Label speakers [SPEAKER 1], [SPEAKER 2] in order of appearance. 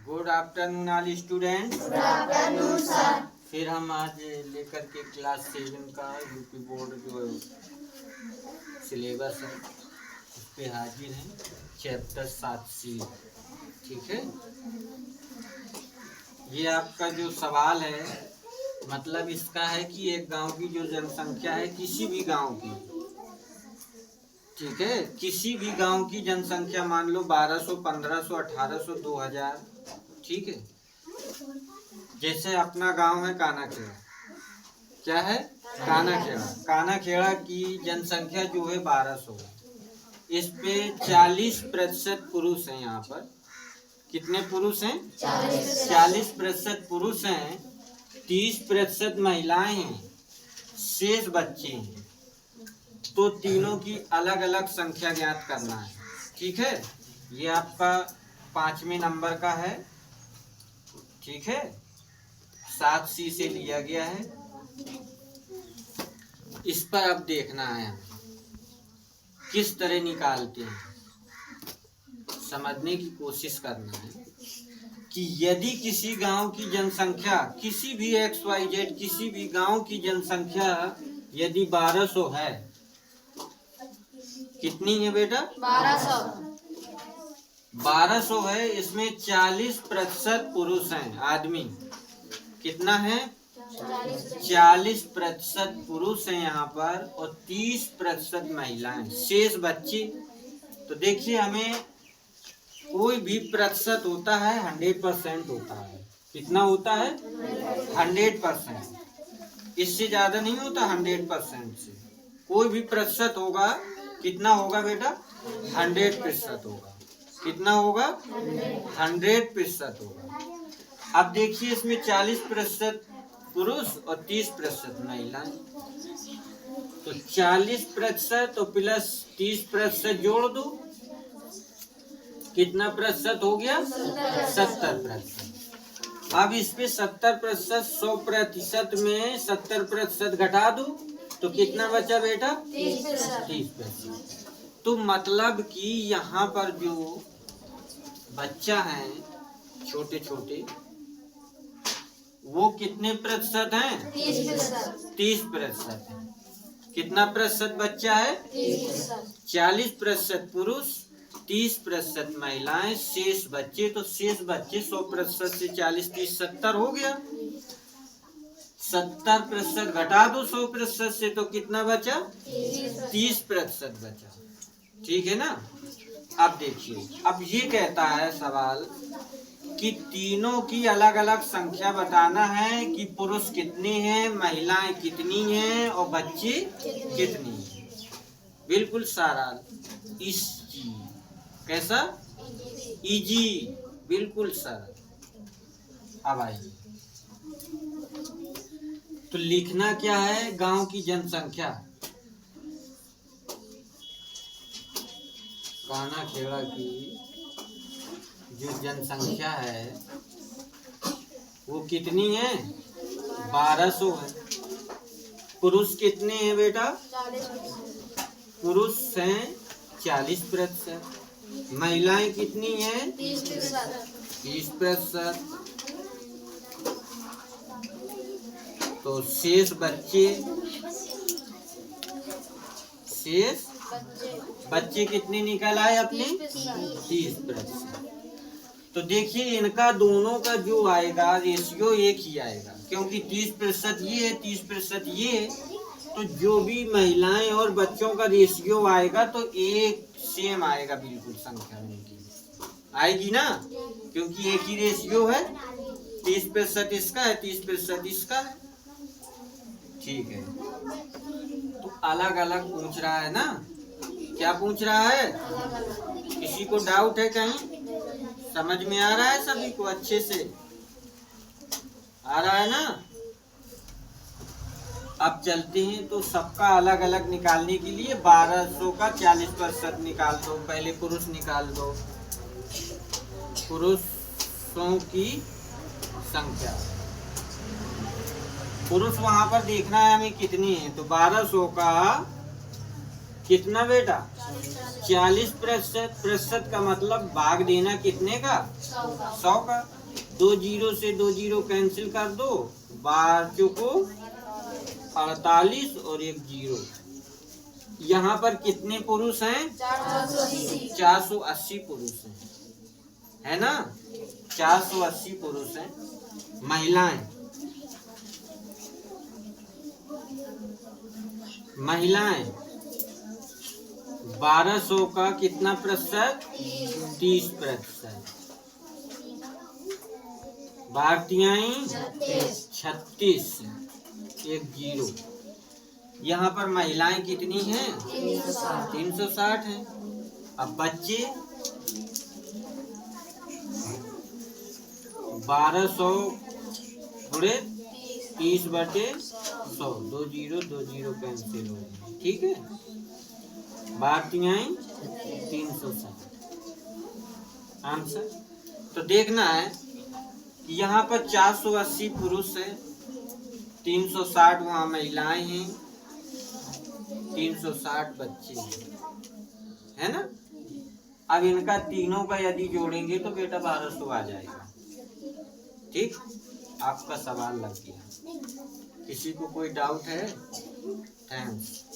[SPEAKER 1] Good afternoon all student.
[SPEAKER 2] Good afternoon sir.
[SPEAKER 1] फिर हम आज लेकर के क्लास 7 का यूपी बोर्ड जो सिलेबस है उस पर हाजिर हैं। चैप्टर 7C, ठीक है। ये आपका जो सवाल है मतलब इसका है कि एक गांव की जो जनसंख्या है, किसी भी गांव की, ठीक है, किसी भी गांव की जनसंख्या मान लो 1200, 1500, 1800, 2000, ठीक है। जैसे अपना गांव है कानाखेड़ा, क्या है? कानाखेड़ा। कानाखेड़ा की जनसंख्या जो है 1200 है। इस पे 40% पुरुष हैं। यहाँ पर कितने पुरुष हैं? 40% पुरुष हैं, 30% महिलाएं हैं, शेष बच्चे हैं। तो तीनों की अलग अलग संख्या ज्ञात करना है, ठीक है। ये आपका 5वें नंबर का है, ठीक है। 7C से लिया गया है। इस पर अब देखना है हमें किस तरह निकालते हैं, समझने की कोशिश करना है कि यदि किसी गांव की जनसंख्या, किसी भी XYZ किसी भी गांव की जनसंख्या यदि 1200 है, कितनी है बेटा? 1200 है। इसमें 40% पुरुष हैं, आदमी कितना है? 40% पुरुष हैं यहाँ पर और 30% महिलाएं, शेष बच्चे। तो देखिए, हमें कोई भी प्रतिशत होता है 100% होता है। कितना होता है? 100%। इससे ज्यादा नहीं होता। 100% से कोई भी प्रतिशत होगा, कितना होगा बेटा? 100% होगा। कितना होगा? 100% होगा। अब देखिए, इसमें 40% पुरुष और 30% महिलाएं। तो 40% और प्लस 30% जोड़ दो, कितना प्रतिशत हो गया? 70%। अब इस पे 70%, 100% में 70% घटा दो तो कितना बचा बेटा? 30%। तो मतलब कि यहाँ पर जो बच्चा है छोटे छोटे, वो कितने प्रतिशत हैं? 30% है। कितना प्रतिशत बच्चा है? 40% पुरुष, 30% महिलाएं, शेष बच्चे। तो शेष बच्चे 100% से 40, 30, 70 हो गया। 70% घटा दो 100% से तो कितना बचा? 30% बचा, ठीक है ना। अब देखिए, अब ये कहता है सवाल कि तीनों की अलग अलग संख्या बताना है कि पुरुष कितने हैं, महिलाएं कितनी हैं और बच्चे कितनी हैं। बिल्कुल सरल, इजी। कैसा? इजी, बिल्कुल सरल। अब आइए, तो लिखना क्या है? गांव की जनसंख्या, कानाखेड़ा की जो जनसंख्या है वो कितनी है? 1200 है। पुरुष कितने हैं बेटा? पुरुष हैं 40%, महिलाएं कितनी हैं? 30%। तो शेष बच्चे, शेष बच्चे कितने निकल आए अपने? 30%। तो देखिए, इनका दोनों का जो आएगा रेशियो एक ही आएगा, क्योंकि 30% ये है, 30% ये है। तो जो भी महिलाएं और बच्चों का रेशियो आएगा तो एक सेम आएगा, बिल्कुल संख्या उनकी आएगी ना, क्योंकि एक ही रेशियो है। 30% इसका है, 30% इसका है, ठीक है। तो अलग अलग पूछ रहा है ना। क्या पूछ रहा है? किसी को डाउट है कहीं? समझ में आ रहा है सभी को? अच्छे से आ रहा है ना। अब चलते हैं, तो सबका अलग अलग निकालने के लिए 1200 का 40% निकाल दो। पहले पुरुष निकाल दो, पुरुषों की संख्या। पुरुष वहां पर देखना है हमें कितनी है। तो 1200 का कितना बेटा? 40%। प्रतिशत का मतलब भाग देना कितने का? 100 का। 2 जीरो से 2 जीरो कैंसिल कर दो, 12 को 48 और 1 जीरो। यहाँ पर कितने पुरुष हैं? 480 पुरुष हैं, है ना? 480 पुरुष हैं। महिलाएं, महिलाएं 1200 का कितना प्रतिशत? 30%। भारतीयाएं 36, 1 जीरो। यहाँ पर महिलाएं कितनी हैं? 360 हैं। अब बच्चे 1200 गुणे 30/100, 2 जीरो कैंसिल हो गए, ठीक है। भारतीयाएं 360 आंसर। तो देखना है कि यहाँ पर 480 पुरुष है, 360 वहाँ महिलाएं हैं, 360 बच्चे हैं, है ना? अब इनका तीनों का यदि जोड़ेंगे तो बेटा 1200 आ जाएगा। ठीक, आपका सवाल लग गया। किसी को कोई डाउट है? थैंक्स।